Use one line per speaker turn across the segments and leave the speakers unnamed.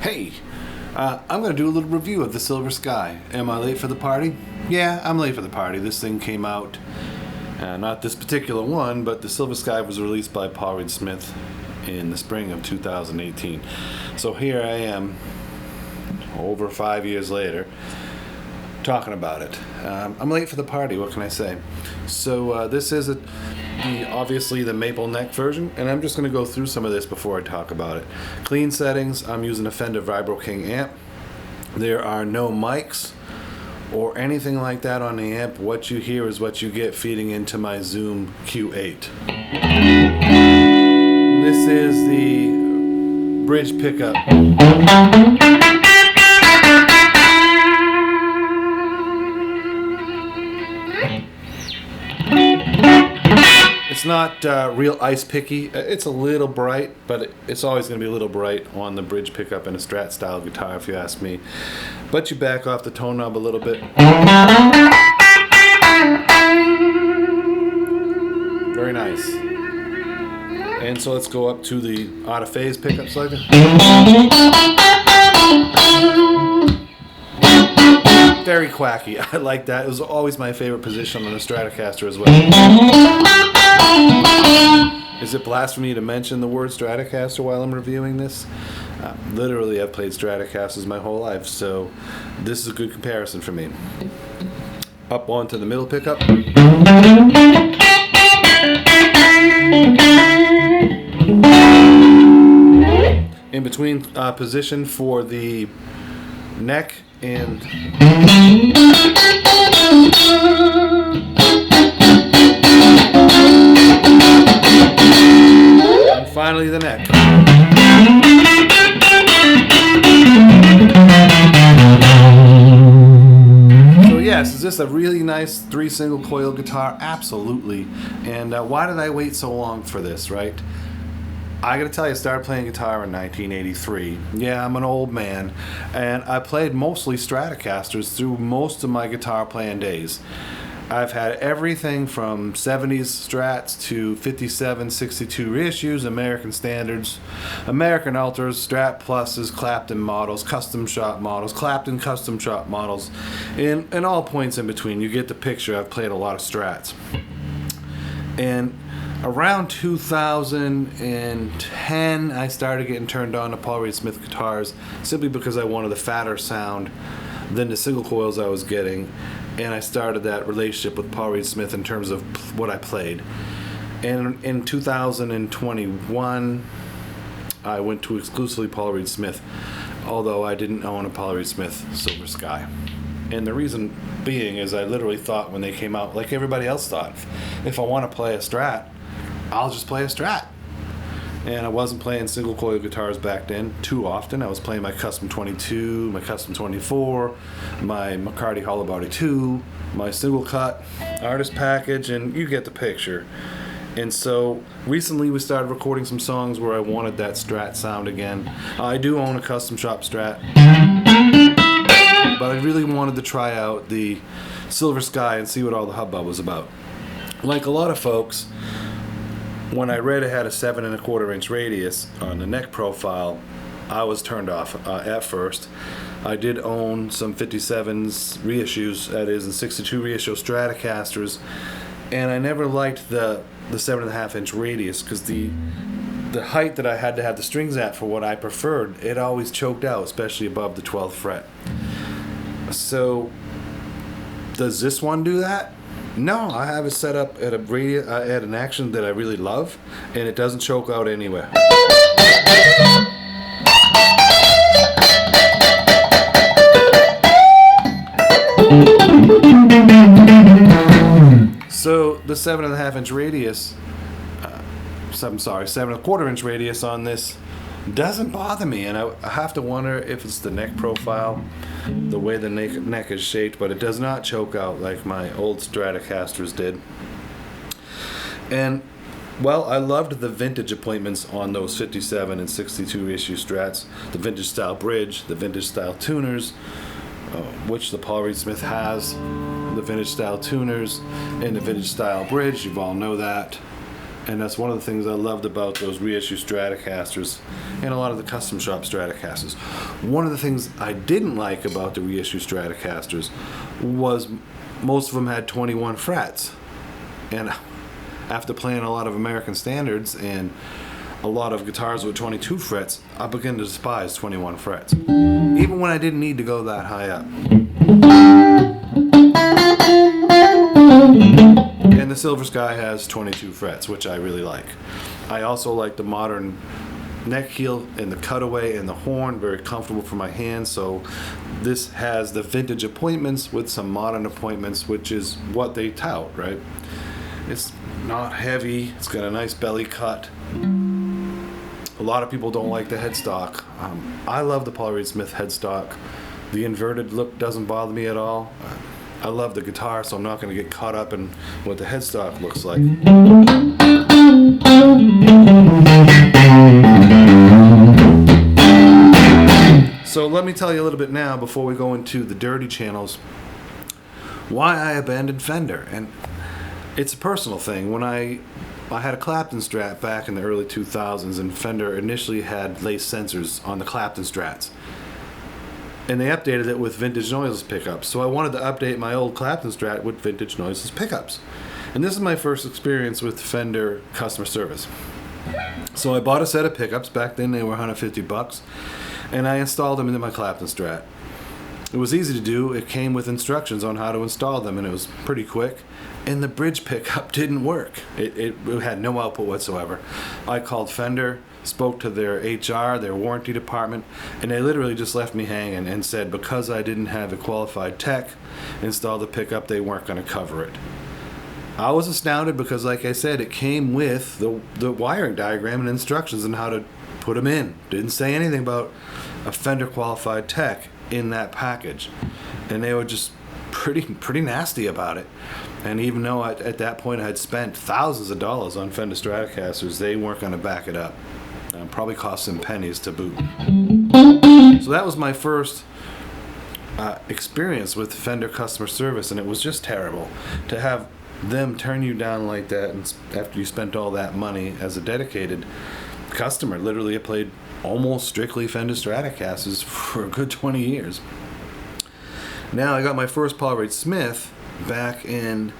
Hey, I'm going to do a little review of the Silver Sky. Am I late for the party? Yeah, I'm late for the party. This thing came out, not this particular one, but the Silver Sky was released by Paul Reed Smith in the spring of 2018. So here I am, over 5 years later, talking about it. I'm late for the party, what can I say? So this is obviously the maple neck version, and I'm just going to go through some of this before I talk about it. Clean settings, I'm using a Fender Vibro King amp. There are no mics or anything like that on the amp. What you hear is what you get feeding into my Zoom Q8. This is the bridge pickup. It's not real ice picky. It's a little bright, but it's always going to be a little bright on the bridge pickup in a Strat style guitar, if you ask me. But you back off the tone knob a little bit. Very nice. And so let's go up to the out of phase pickup selector. Very quacky. I like that. It was always my favorite position on a Stratocaster as well. Is it blasphemy to mention the word Stratocaster while I'm reviewing this? Literally, I've played Stratocasters my whole life, so this is a good comparison for me. Up onto the middle pickup. In between position for the neck and finally the neck. So yes, is this a really nice 3 single coil guitar? Absolutely. And why did I wait so long for this, right? I gotta tell you, I started playing guitar in 1983. Yeah, I'm an old man, and I played mostly Stratocasters through most of my guitar playing days. I've had everything from 70s Strats to 57, 62 reissues, American Standards, American Ultras, Strat Pluses, Clapton models, custom shop models, Clapton custom shop models, and all points in between. You get the picture. I've played a lot of Strats. And around 2010, I started getting turned on to Paul Reed Smith guitars simply because I wanted a fatter sound than the single coils I was getting, and I started that relationship with Paul Reed Smith in terms of what I played. And in 2021, I went to exclusively Paul Reed Smith, although I didn't own a Paul Reed Smith Silver Sky. And the reason being is I literally thought when they came out, like everybody else thought, if I want to play a Strat, I'll just play a Strat. And I wasn't playing single coil guitars back then too often. I was playing my Custom 22, my Custom 24, my McCarty Hollow Body 2, my single cut artist package, and you get the picture. And so recently we started recording some songs where I wanted that Strat sound again. I do own a custom shop Strat, but I really wanted to try out the Silver Sky and see what all the hubbub was about. Like a lot of folks, when I read it had a 7 1/4 inch radius on the neck profile, I was turned off at first. I did own some 57s reissues, that is, and 62 reissue Stratocasters, and I never liked the 7 1/2 inch radius because the height that I had to have the strings at for what I preferred, it always choked out, especially above the 12th fret. So, does this one do that? No, I have it set up at at an action that I really love, and it doesn't choke out anywhere. So the 7 1/2 inch radius, 7 1/4 inch radius on this doesn't bother me, and I have to wonder if it's the neck profile, the way the neck is shaped, but it does not choke out like my old Stratocasters did. And well, I loved the vintage appointments on those 57 and 62 issue Strats, the vintage style bridge, the vintage style tuners, which the Paul Reed Smith has, the vintage style tuners and the vintage style bridge, you all know that. And that's one of the things I loved about those reissue Stratocasters and a lot of the custom shop Stratocasters. One of the things I didn't like about the reissue Stratocasters was most of them had 21 frets. And after playing a lot of American standards and a lot of guitars with 22 frets, I began to despise 21 frets, even when I didn't need to go that high up. And the Silver Sky has 22 frets, which I really like. I also like the modern neck heel and the cutaway and the horn, very comfortable for my hands. So this has the vintage appointments with some modern appointments, which is what they tout, right? It's not heavy, it's got a nice belly cut. A lot of people don't like the headstock. I love the Paul Reed Smith headstock. The inverted look doesn't bother me at all. I love the guitar, so I'm not going to get caught up in what the headstock looks like. So let me tell you a little bit now, before we go into the dirty channels, why I abandoned Fender. And it's a personal thing. When I had a Clapton Strat back in the early 2000s, and Fender initially had lace sensors on the Clapton Strats. And they updated it with Vintage Noiseless pickups. So I wanted to update my old Clapton Strat with Vintage Noiseless pickups. And this is my first experience with Fender customer service. So I bought a set of pickups. Back then they were $150. And I installed them into my Clapton Strat. It was easy to do. It came with instructions on how to install them, and it was pretty quick. And the bridge pickup didn't work. It had no output whatsoever. I called Fender, spoke to their HR, their warranty department, and they literally just left me hanging and said because I didn't have a qualified tech install the pickup, they weren't going to cover it. I was astounded because, like I said, it came with the wiring diagram and instructions on how to put them in. Didn't say anything about a Fender qualified tech in that package, and they were just pretty nasty about it. And even though at that point I had spent thousands of dollars on Fender Stratocasters, they weren't going to back it up. Probably cost them pennies to boot. So that was my first experience with Fender customer service, and it was just terrible to have them turn you down like that, and after you spent all that money as a dedicated customer. Literally, I played almost strictly Fender Stratocasters for a good 20 years. Now I got my first Paul Reed Smith back in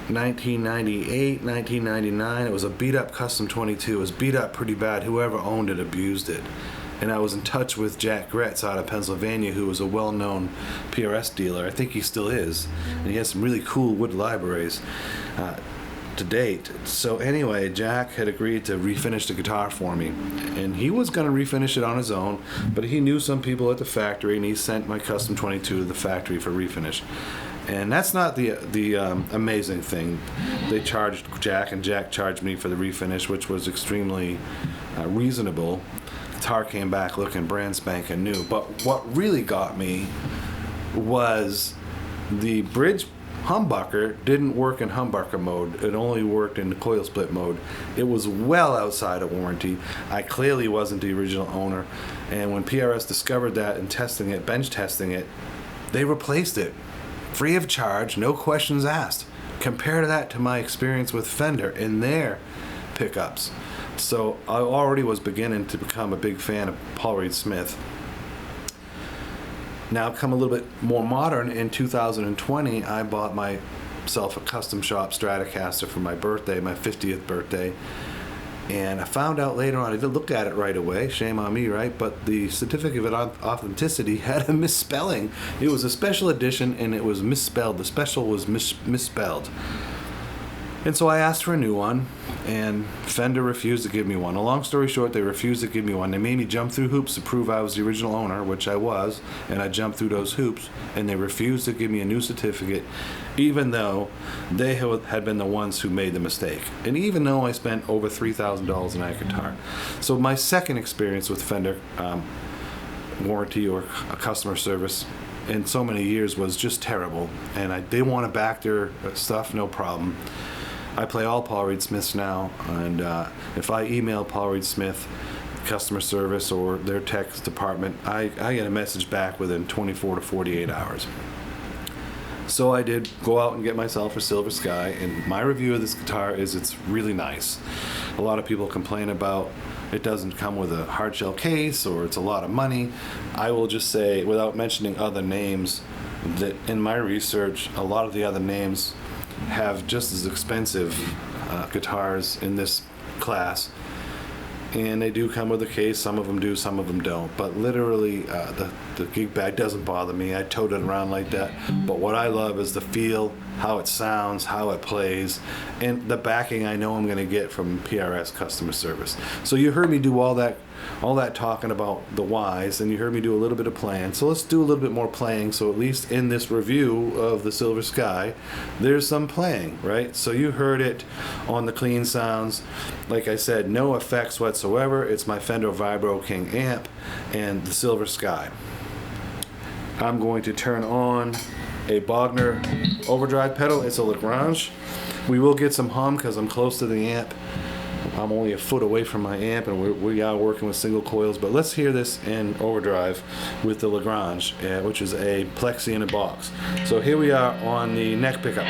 1998, 1999. It was a beat up Custom 22. It was beat up pretty bad. Whoever owned it abused it. And I was in touch with Jack Gretz out of Pennsylvania, who was a well-known PRS dealer. I think he still is. And he has some really cool wood libraries to date. So anyway, Jack had agreed to refinish the guitar for me. And he was going to refinish it on his own, but he knew some people at the factory, and he sent my Custom 22 to the factory for refinish. And that's not the amazing thing. They charged Jack, and Jack charged me for the refinish, which was extremely reasonable. Guitar came back looking brand spanking new. But what really got me was the bridge humbucker didn't work in humbucker mode. It only worked in the coil split mode. It was well outside of warranty. I clearly wasn't the original owner. And when PRS discovered that and testing it, bench testing it, they replaced it. Free of charge, no questions asked. Compare that to my experience with Fender in their pickups. So I already was beginning to become a big fan of Paul Reed Smith. Now come a little bit more modern. In 2020, I bought myself a custom shop Stratocaster for my birthday, my 50th birthday. And I found out later on, I didn't look at it right away, shame on me, right? But the certificate of authenticity had a misspelling. It was a special edition and it was misspelled. The special was misspelled. And so I asked for a new one, and Fender refused to give me one. A long story short, they refused to give me one. They made me jump through hoops to prove I was the original owner, which I was, and I jumped through those hoops, and they refused to give me a new certificate, even though they had been the ones who made the mistake. And even though I spent over $3,000 on that guitar. So my second experience with Fender warranty or customer service in so many years was just terrible. And they want to back their stuff, no problem. I play all Paul Reed Smiths now, and if I email Paul Reed Smith customer service or their tech department, I get a message back within 24 to 48 hours. So I did go out and get myself a Silver Sky, and my review of this guitar is it's really nice. A lot of people complain about it doesn't come with a hard shell case or it's a lot of money. I will just say, without mentioning other names, that in my research, a lot of the other names have just as expensive guitars in this class. And they do come with a case. Some of them do, some of them don't. But literally, the gig bag doesn't bother me. I tote it around like that. But what I love is the feel, how it sounds, how it plays, and the backing I know I'm going to get from PRS customer service. So you heard me do all that talking about the whys, and you heard me do a little bit of playing. So let's do a little bit more playing. So at least in this review of the Silver Sky, there's some playing, right? So you heard it on the clean sounds. Like I said, no effects whatsoever. It's my Fender Vibro King amp and the Silver Sky. I'm going to turn on a Bogner overdrive pedal. It's a Lagrange. We will get some hum because I'm close to the amp. I'm only a foot away from my amp, and we are working with single coils. But let's hear this in overdrive with the Lagrange, which is a plexi in a box. So here we are on the neck pickup.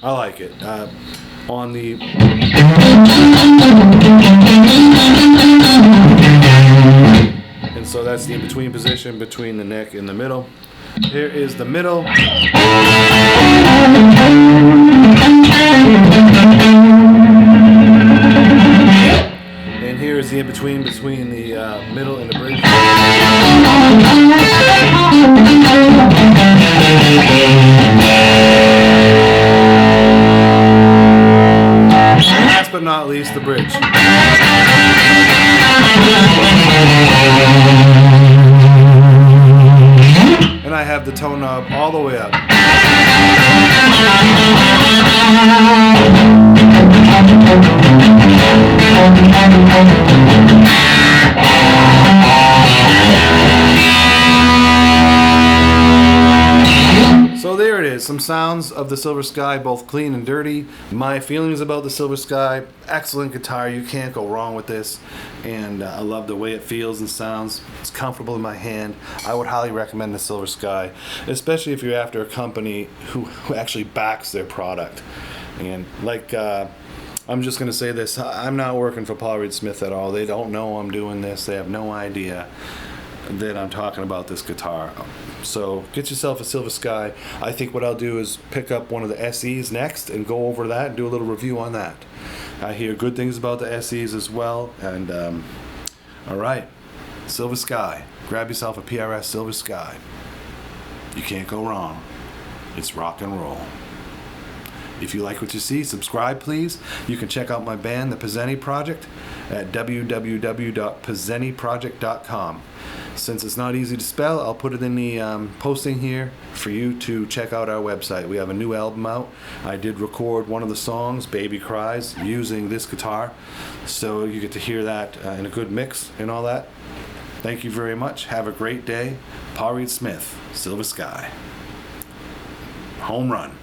I like it. On the and so that's the in-between position between the neck and the middle. Here is the middle. And here is the in-between between the middle and the bridge. Last but not least, the bridge. And I have the tone knob all the way up. So there it is, some sounds of the Silver Sky, both clean and dirty. My feelings about the Silver Sky: excellent guitar, you can't go wrong with this. And I love the way it feels and sounds. It's comfortable in my hand. I would highly recommend the Silver Sky, especially if you're after a company who actually backs their product. And like, I'm just going to say this, I'm not working for Paul Reed Smith at all. They don't know I'm doing this. They have no idea that I'm talking about this guitar. So get yourself a Silver Sky. I think what I'll do is pick up one of the SEs next and go over that and do a little review on that. I hear good things about the SEs as well. And all right, Silver Sky. Grab yourself a PRS Silver Sky. You can't go wrong. It's rock and roll. If you like what you see, subscribe please. You can check out my band, The Pizzeni Project, at www.pizzeniproject.com. Since it's not easy to spell, I'll put it in the posting here for you to check out our website. We have a new album out. I did record one of the songs, Baby Cries, using this guitar. So you get to hear that in a good mix and all that. Thank you very much. Have a great day. Paul Reed Smith, Silver Sky. Home run.